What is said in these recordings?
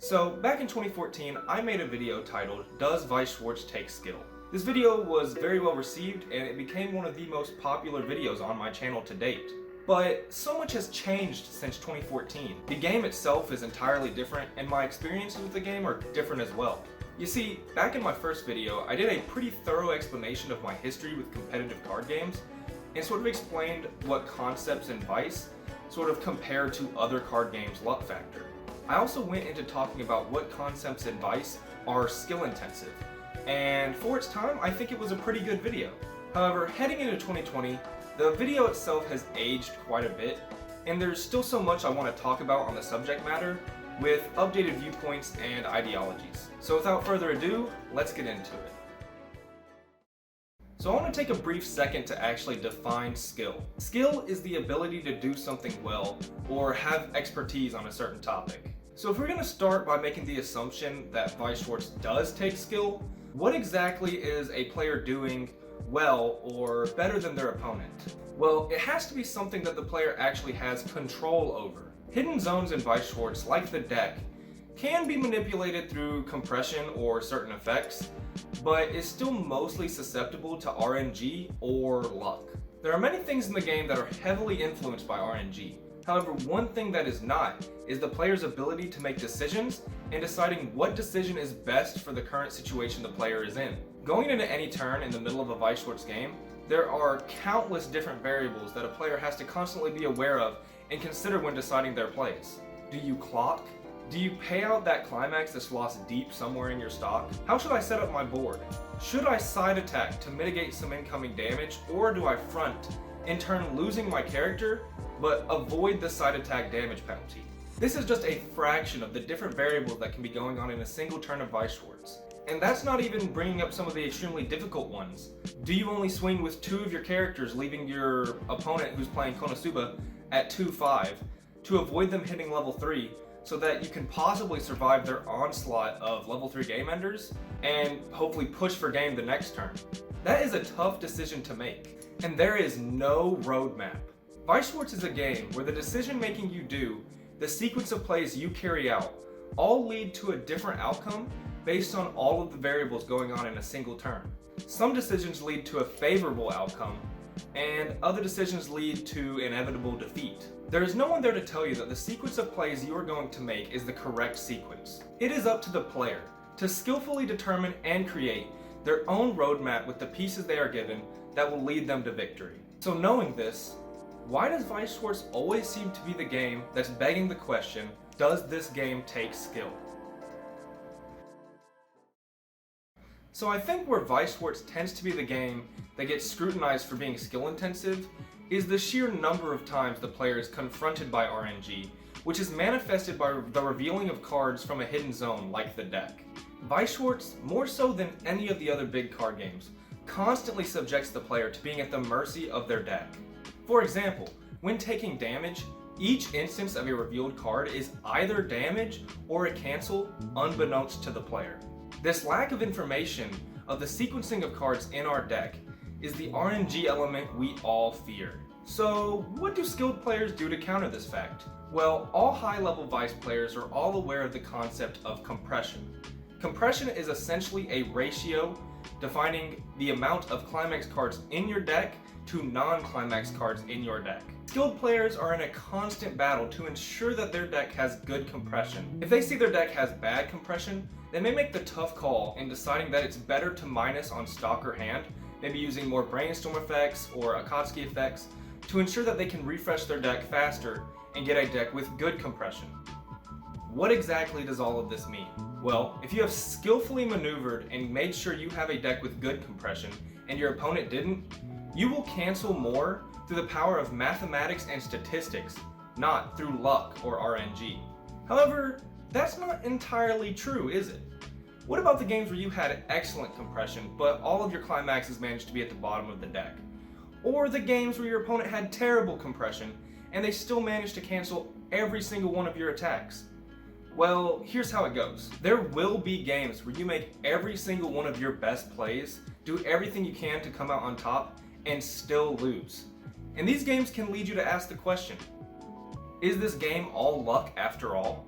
So back in 2014, I made a video titled, "Does Weiss Schwarz Take Skill?" This video was very well received and it became one of the most popular videos on my channel to date. But so much has changed since 2014. The game itself is entirely different and my experiences with the game are different as well. You see, back in my first video, I did a pretty thorough explanation of my history with competitive card games and sort of explained what concepts in Weiss sort of compare to other card games' luck factor. I also went into talking about what concepts in Weiss are skill intensive, and for its time, I think it was a pretty good video. However, heading into 2020, the video itself has aged quite a bit, and there's still so much I want to talk about on the subject matter with updated viewpoints and ideologies. So without further ado, let's get into it. So I want to take a brief second to actually define skill. Skill is the ability to do something well or have expertise on a certain topic. So if we're going to start by making the assumption that Weiss Schwarz does take skill, what exactly is a player doing well or better than their opponent? Well, it has to be something that the player actually has control over. Hidden zones in Weiss Schwarz, like the deck, can be manipulated through compression or certain effects, but is still mostly susceptible to RNG or luck. There are many things in the game that are heavily influenced by RNG. However, one thing that is not is the player's ability to make decisions and deciding what decision is best for the current situation the player is in. Going into any turn in the middle of a Weiss Schwarz game, there are countless different variables that a player has to constantly be aware of and consider when deciding their plays. Do you clock? Do you pay out that climax that's lost deep somewhere in your stock? How should I set up my board? Should I side attack to mitigate some incoming damage, or do I front, in turn losing my character, but avoid the side attack damage penalty? This is just a fraction of the different variables that can be going on in a single turn of Weiss Schwarz. And that's not even bringing up some of the extremely difficult ones. Do you only swing with 2 of your characters, leaving your opponent who's playing Konosuba at 2-5 to avoid them hitting level 3, so that you can possibly survive their onslaught of level 3 game enders and hopefully push for game the next turn? That is a tough decision to make, and there is no roadmap. Weiss Schwarz is a game where the decision making you do, the sequence of plays you carry out, all lead to a different outcome based on all of the variables going on in a single turn. Some decisions lead to a favorable outcome, and other decisions lead to inevitable defeat. There is no one there to tell you that the sequence of plays you are going to make is the correct sequence. It is up to the player to skillfully determine and create their own roadmap with the pieces they are given that will lead them to victory. So knowing this, why does Weiss Schwarz always seem to be the game that's begging the question, does this game take skill? So I think where Weiss Schwarz tends to be the game that gets scrutinized for being skill intensive is the sheer number of times the player is confronted by RNG, which is manifested by the revealing of cards from a hidden zone like the deck. Weiss Schwarz, more so than any of the other big card games, constantly subjects the player to being at the mercy of their deck. For example, when taking damage, each instance of a revealed card is either damage or a cancel unbeknownst to the player. This lack of information of the sequencing of cards in our deck is the RNG element we all fear. So what do skilled players do to counter this fact? Well, all high-level Weiss players are all aware of the concept of compression. Compression is essentially a ratio defining the amount of climax cards in your deck to non-climax cards in your deck. Skilled players are in a constant battle to ensure that their deck has good compression. If they see their deck has bad compression, they may make the tough call in deciding that it's better to minus on stock or hand, maybe using more brainstorm effects or Akatsuki effects to ensure that they can refresh their deck faster and get a deck with good compression. What exactly does all of this mean? Well, if you have skillfully maneuvered and made sure you have a deck with good compression and your opponent didn't, you will cancel more through the power of mathematics and statistics, not through luck or RNG. However, that's not entirely true, is it? What about the games where you had excellent compression, but all of your climaxes managed to be at the bottom of the deck? Or the games where your opponent had terrible compression, and they still managed to cancel every single one of your attacks? Well, here's how it goes. There will be games where you make every single one of your best plays, do everything you can to come out on top, and still lose. And these games can lead you to ask the question, is this game all luck after all?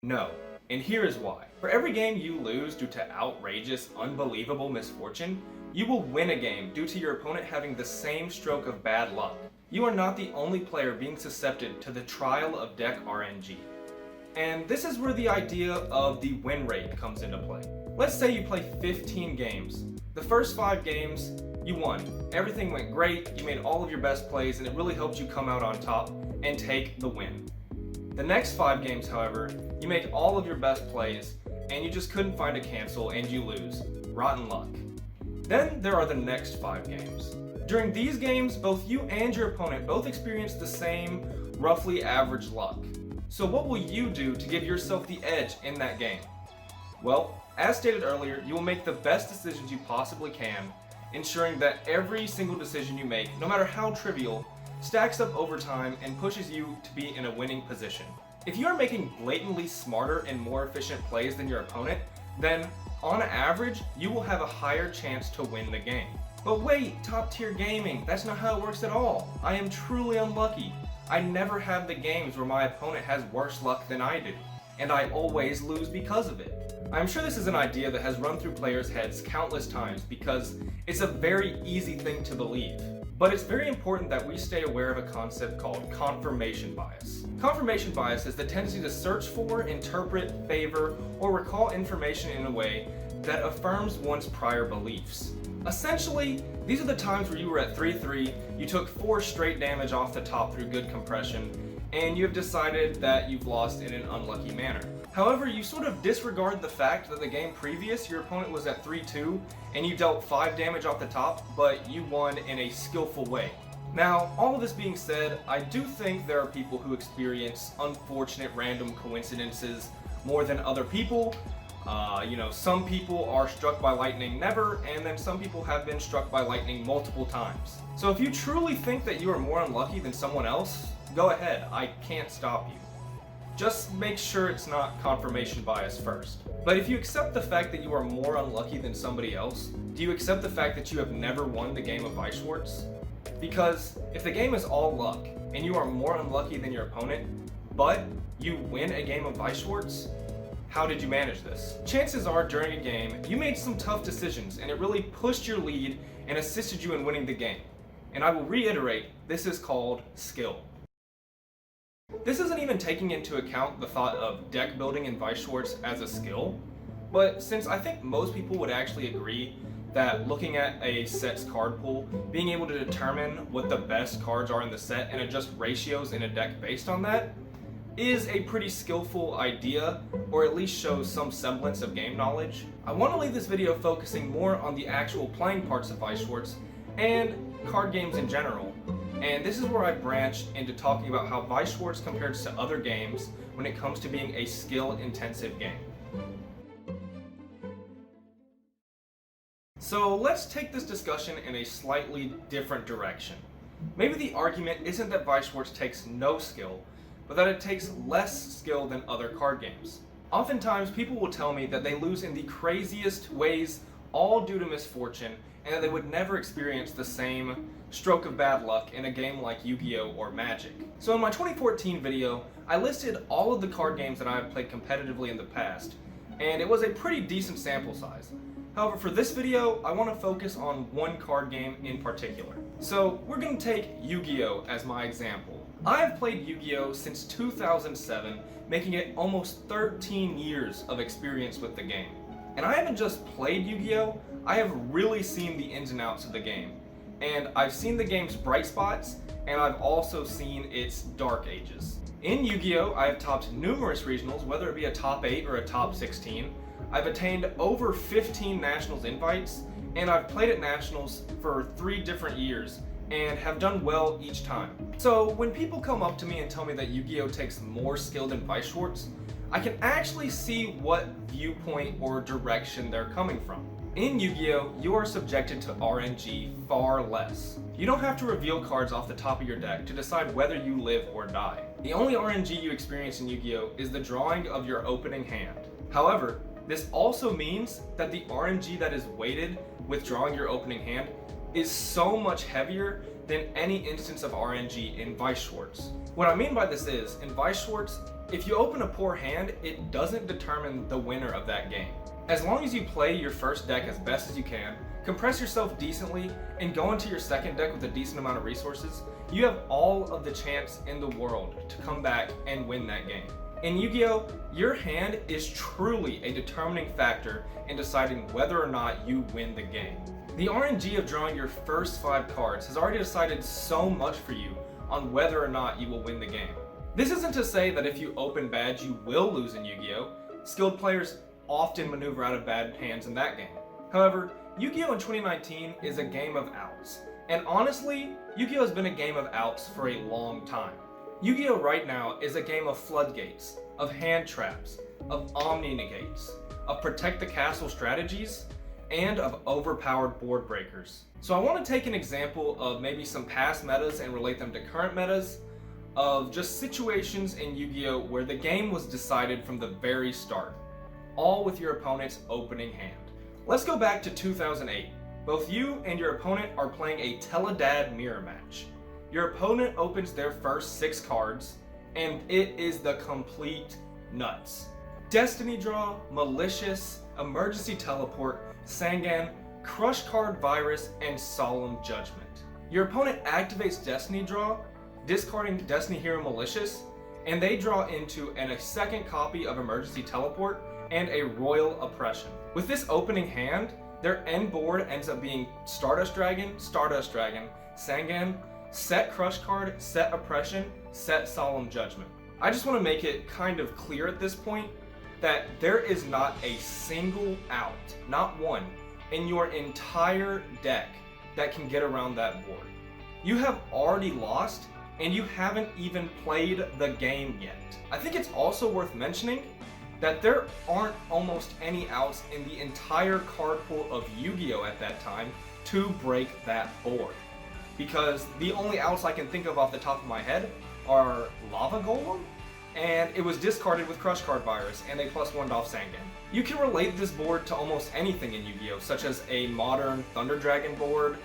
No, and here is why. For every game you lose due to outrageous, unbelievable misfortune, you will win a game due to your opponent having the same stroke of bad luck. You are not the only player being susceptible to the trial of deck RNG. And this is where the idea of the win rate comes into play. Let's say you play 15 games. The first 5 games, you won. Everything went great, you made all of your best plays, and it really helped you come out on top and take the win. The next 5 games, however, you make all of your best plays, and you just couldn't find a cancel and you lose. Rotten luck. Then there are the next 5 games. During these games, both you and your opponent both experience the same roughly average luck. So what will you do to give yourself the edge in that game? Well, as stated earlier, you will make the best decisions you possibly can, ensuring that every single decision you make, no matter how trivial, stacks up over time and pushes you to be in a winning position. If you are making blatantly smarter and more efficient plays than your opponent, then on average, you will have a higher chance to win the game. But wait, top tier gaming, that's not how it works at all. I am truly unlucky. I never have the games where my opponent has worse luck than I do, and I always lose because of it. I'm sure this is an idea that has run through players' heads countless times because it's a very easy thing to believe. But it's very important that we stay aware of a concept called confirmation bias. Confirmation bias is the tendency to search for, interpret, favor, or recall information in a way that affirms one's prior beliefs. Essentially, these are the times where you were at 3-3, you took 4 straight damage off the top through good compression, and you have decided that you've lost in an unlucky manner. However, you sort of disregard the fact that the game previous, your opponent was at 3-2, and you dealt 5 damage off the top, but you won in a skillful way. Now, all of this being said, I do think there are people who experience unfortunate random coincidences more than other people. Some people are struck by lightning never, and then some people have been struck by lightning multiple times. So if you truly think that you are more unlucky than someone else, go ahead, I can't stop you. Just make sure it's not confirmation bias first. But if you accept the fact that you are more unlucky than somebody else, do you accept the fact that you have never won the game of Weiss Schwarz? Because if the game is all luck, and you are more unlucky than your opponent, but you win a game of Weiss Schwarz, how did you manage this? Chances are during a game, you made some tough decisions and it really pushed your lead and assisted you in winning the game. And I will reiterate, this is called skill. This isn't even taking into account the thought of deck building in Weiss Schwarz as a skill, but since I think most people would actually agree that looking at a set's card pool, being able to determine what the best cards are in the set and adjust ratios in a deck based on that, is a pretty skillful idea, or at least shows some semblance of game knowledge. I want to leave this video focusing more on the actual playing parts of Weiss Schwarz and card games in general. And this is where I branched into talking about how Weiss Schwarz compares to other games when it comes to being a skill-intensive game. So let's take this discussion in a slightly different direction. Maybe the argument isn't that Weiss Schwarz takes no skill, but that it takes less skill than other card games. Oftentimes, people will tell me that they lose in the craziest ways, all due to misfortune, and that they would never experience the same stroke of bad luck in a game like Yu-Gi-Oh! Or Magic. So in my 2014 video, I listed all of the card games that I have played competitively in the past, and it was a pretty decent sample size. However, for this video, I want to focus on one card game in particular. So we're going to take Yu-Gi-Oh! As my example. I have played Yu-Gi-Oh! Since 2007, making it almost 13 years of experience with the game. And I haven't just played Yu-Gi-Oh! I have really seen the ins and outs of the game. And I've seen the game's bright spots, and I've also seen its dark ages. In Yu-Gi-Oh! I have topped numerous regionals, whether it be a top 8 or a top 16. I've attained over 15 nationals invites, and I've played at nationals for 3 different years, and have done well each time. So when people come up to me and tell me that Yu-Gi-Oh! Takes more skill than Weiss Schwarz, I can actually see what viewpoint or direction they're coming from. In Yu-Gi-Oh! You are subjected to RNG far less. You don't have to reveal cards off the top of your deck to decide whether you live or die. The only RNG you experience in Yu-Gi-Oh! Is the drawing of your opening hand. However, this also means that the RNG that is weighted with drawing your opening hand is so much heavier than any instance of RNG in Weiss Schwarz. What I mean by this is, in Weiss Schwarz, if you open a poor hand, it doesn't determine the winner of that game. As long as you play your first deck as best as you can, compress yourself decently, and go into your second deck with a decent amount of resources, you have all of the chance in the world to come back and win that game. In Yu-Gi-Oh!, your hand is truly a determining factor in deciding whether or not you win the game. The RNG of drawing your first 5 cards has already decided so much for you on whether or not you will win the game. This isn't to say that if you open bad, you will lose in Yu-Gi-Oh! Skilled players often maneuver out of bad hands in that game. However, Yu-Gi-Oh! In 2019 is a game of outs. And honestly, Yu-Gi-Oh! Has been a game of outs for a long time. Yu-Gi-Oh! Right now is a game of floodgates, of hand traps, of omni negates, of protect the castle strategies, and of overpowered board breakers. So I want to take an example of maybe some past metas and relate them to current metas, of just situations in Yu-Gi-Oh! Where the game was decided from the very start, all with your opponent's opening hand. Let's go back to 2008. Both you and your opponent are playing a Teledad mirror match. Your opponent opens their first 6 cards, and it is the complete nuts. Destiny Draw, Malicious, Emergency Teleport, Sangan, Crush Card Virus, and Solemn Judgment. Your opponent activates Destiny Draw, discarding Destiny Hero Malicious, and they draw into a second copy of Emergency Teleport and a Royal Oppression. With this opening hand, their end board ends up being Stardust Dragon, Sangan, set Crush Card, set Oppression, set Solemn Judgment. I just want to make it kind of clear at this point that there is not a single out, not one, in your entire deck that can get around that board. You have already lost, and you haven't even played the game yet. I think it's also worth mentioning that there aren't almost any outs in the entire card pool of Yu-Gi-Oh! At that time to break that board. Because the only outs I can think of off the top of my head are Lava Golem, and it was discarded with Crush Card Virus and a +1 off Sangan. You can relate this board to almost anything in Yu-Gi-Oh! Such as a modern Thunder Dragon board,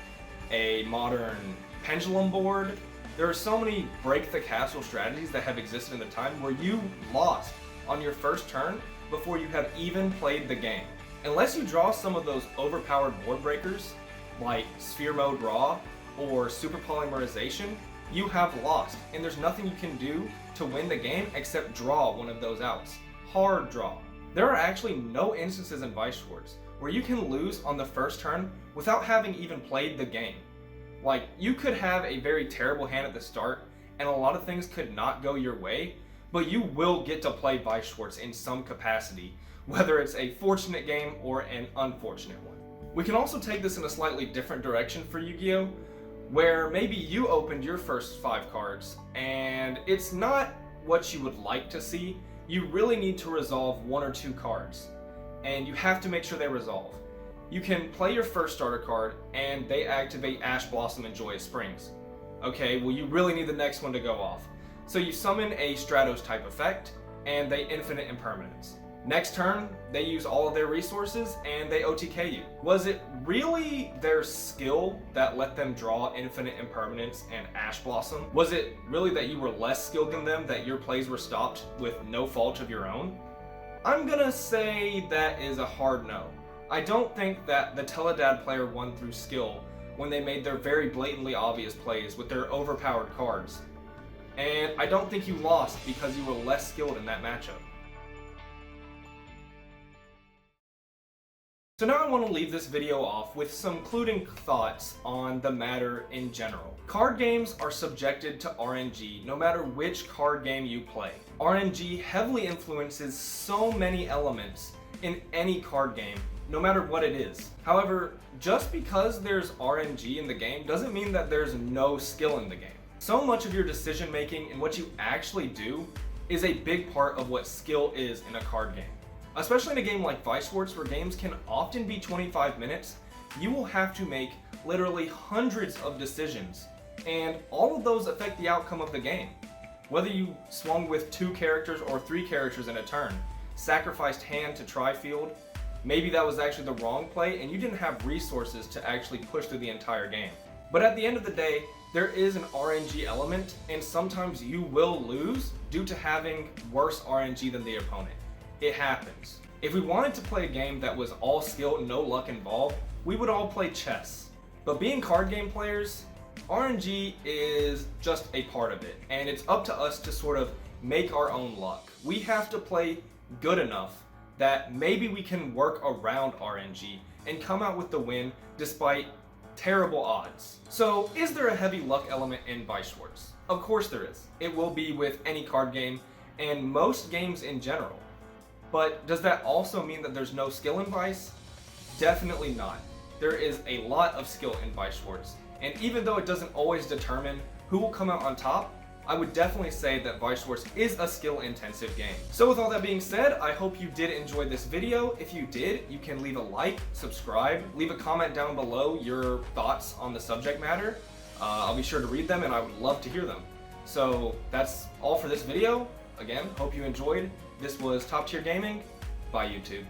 a modern Pendulum board. There are so many break the castle strategies that have existed in the time where you lost on your first turn before you have even played the game. Unless you draw some of those overpowered board breakers, like Sphere Mode Raw or Super Polymerization, you have lost, and there's nothing you can do to win the game except draw one of those outs. Hard draw. There are actually no instances in Weiss Schwarz where you can lose on the first turn without having even played the game. Like, you could have a very terrible hand at the start, and a lot of things could not go your way, but you will get to play Weiss Schwarz in some capacity, whether it's a fortunate game or an unfortunate one. We can also take this in a slightly different direction for Yu-Gi-Oh! Where maybe you opened your first 5 cards, and it's not what you would like to see. You really need to resolve 1 or 2 cards, and you have to make sure they resolve. You can play your first starter card, and they activate Ash Blossom and Joyous Springs. Okay, well you really need the next one to go off. So you summon a Stratos type effect, and they infinite impermanence. Next turn, they use all of their resources, and they OTK you. Was it really their skill that let them draw infinite impermanence and Ash Blossom? Was it really that you were less skilled than them, that your plays were stopped with no fault of your own? I'm gonna say that is a hard no. I don't think that the Teledad player won through skill when they made their very blatantly obvious plays with their overpowered cards. And I don't think you lost because you were less skilled in that matchup. So now I want to leave this video off with some concluding thoughts on the matter in general. Card games are subjected to RNG no matter which card game you play. RNG heavily influences so many elements in any card game, no matter what it is. However, just because there's RNG in the game doesn't mean that there's no skill in the game. So much of your decision making and what you actually do is a big part of what skill is in a card game. Especially in a game like Weiss Schwarz, where games can often be 25 minutes, you will have to make literally hundreds of decisions, and all of those affect the outcome of the game. Whether you swung with 2 characters or 3 characters in a turn, sacrificed hand to try field, Maybe that was actually the wrong play and you didn't have resources to actually push through the entire game. But at the end of the day, there is an RNG element, and sometimes you will lose due to having worse RNG than the opponent. It happens. If we wanted to play a game that was all skill and no luck involved, we would all play chess. But being card game players, RNG is just a part of it, and it's up to us to sort of make our own luck. We have to play good enough that maybe we can work around RNG and come out with the win despite terrible odds. So is there a heavy luck element in Weiss Schwarz? Of course there is. It will be with any card game and most games in general. But does that also mean that there's no skill in Weiss? Definitely not. There is a lot of skill in Weiss Schwarz, and even though it doesn't always determine who will come out on top, I would definitely say that Weiss Schwarz is a skill-intensive game. So with all that being said, I hope you did enjoy this video. If you did, you can leave a like, subscribe, leave a comment down below your thoughts on the subject matter. I'll be sure to read them and I would love to hear them. So that's all for this video. Again, hope you enjoyed. This was Top Tier Gaming. Bye YouTube.